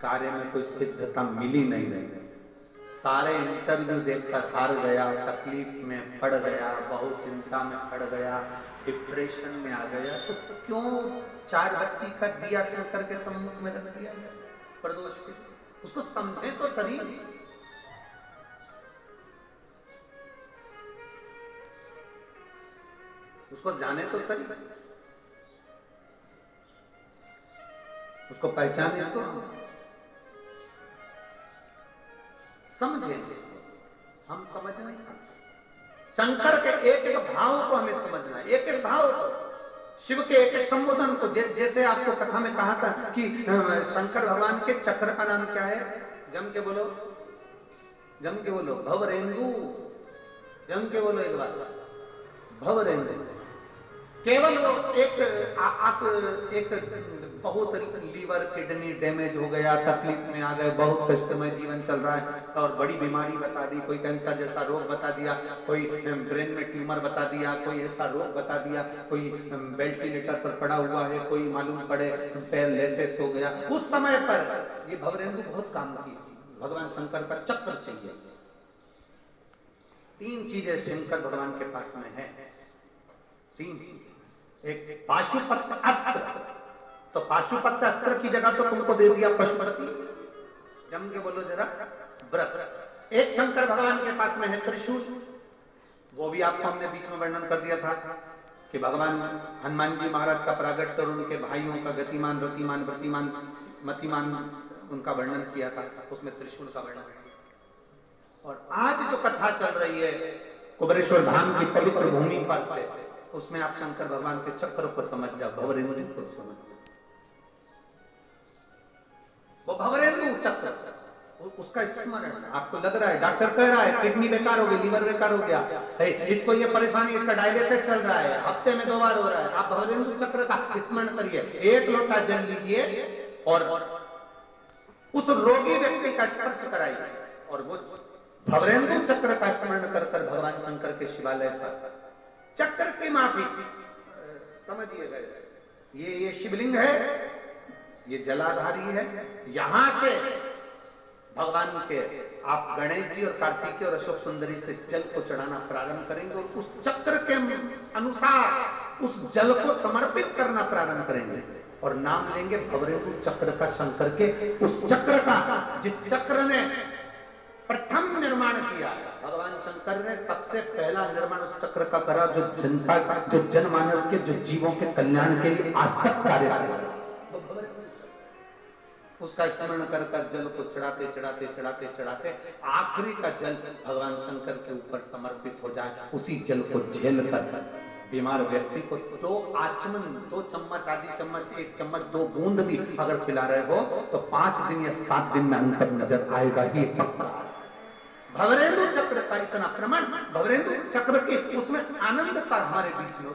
कार्य में कोई सिद्धता मिली नहीं रही। सारे इंटरव्यू देखकर हार गया, तकलीफ में पड़ गया, बहुत चिंता में पड़ गया, डिप्रेशन में आ गया। तो क्यों 4 बत्ती का दिया शंकर के सम्मुख में रख दिया प्रदोष के? उसको समझे तो सही। उसको जाने तो सही, उसको पहचाने तो, समझे। हम समझ नहीं पाते। शंकर के एक एक भाव को हमें समझना है, एक एक भाव को, शिव के एक एक संबोधन को। जैसे आपको कथा में कहा था कि शंकर भगवान के चक्र का नाम क्या है? जम के बोलो, जम के बोलो, भवरेंदु। जम के बोलो एक बार, भवरेंदु। केवल वो आप एक बहुत लीवर किडनी डैमेज हो गया, तकलीफ में आ गए, बहुत कष्टमय जीवन चल रहा है और बड़ी बीमारी बता दी, कोई कैंसर जैसा रोग बता दिया, कोई ब्रेन में ट्यूमर बता दिया, कोई ऐसा रोग बता दिया, कोई वेंटिलेटर पर पड़ा हुआ है, कोई मालूम पड़े पैरालिसिस हो गया। उस समय पर ये भवरेंदु बहुत काम की। भगवान शंकर का चक्र चाहिए। 3 चीजें शंकर भगवान के पास में है, 3 चीजें। एक पाशुपत अस्त्र, तो पाशुपत अस्त्र की जगह तो तुमको दे दिया पशुपति। जम के बोलो जरा, व्रत। एक शंकर भगवान के पास में है त्रिशूल, वो भी आपको हमने बीच में वर्णन कर दिया था कि भगवान हनुमान जी महाराज का प्रागट्य और उनके भाइयों का गतिमान, रतिमान, वृत्तिमान, मतिमान उनका वर्णन किया था, उसमें त्रिशूल का वर्णन। और आज जो कथा चल रही है कुबेरेश्वर धाम की पवित्र भूमि पर से, उसमें आप शंकर भगवान के चक्र को समझ जाओ, भवरेंदु को समझ जाओ। वो भवरेंदु चक्र, उसका स्मरण। आपको लग रहा है, डॉक्टर कह रहा है किडनी बेकार हो गई, लीवर बेकार हो गया, इसको ये परेशानी, इसका डायलिसिस चल रहा है, हफ्ते में 2 बार हो रहा है, आप भवरेंदु चक्र का स्मरण करिए। 1 लोटा जल लीजिए और उस रोगी व्यक्ति का स्पर्श कराइए, और वो भवरेंदु चक्र का स्मरण कर भगवान शंकर के शिवालय पर चक्र की माफी समझिएगा। ये शिवलिंग है, ये जलाधारी है। यहां से भगवान के आप गणेश जी और कार्तिकेय और अशोक सुंदरी से जल को चढ़ाना प्रारंभ करेंगे और उस चक्र के अनुसार उस जल को समर्पित करना प्रारंभ करेंगे और नाम लेंगे भवरेंदु चक्र का, शंकर के उस चक्र का जिस चक्र ने प्रथम निर्माण किया। भगवान शंकर ने सबसे पहला निर्माण उस चक्र का करा जो जनता, जो जनमानस के, जो जीवों के कल्याण के लिए आज तक कार्य कर रहा है। उसका स्मरण कर जल को चढ़ाते चढ़ाते चढ़ाते चढ़ाते आखिरी का जल भगवान शंकर के ऊपर समर्पित हो जाए। उसी जल को झेल कर बीमार व्यक्ति को 2 आचमन, 2 चम्मच, आधी चम्मच, 1 चम्मच, 2 बूंद भी अगर पिला रहे हो तो 5 दिन या 7 दिन में अंतर नजर आएगा ही पक्का। भवरेंदु चक्र का इतना प्रमाण, भवरेंदु चक्र के उसमें आनंद था हमारे बीच में।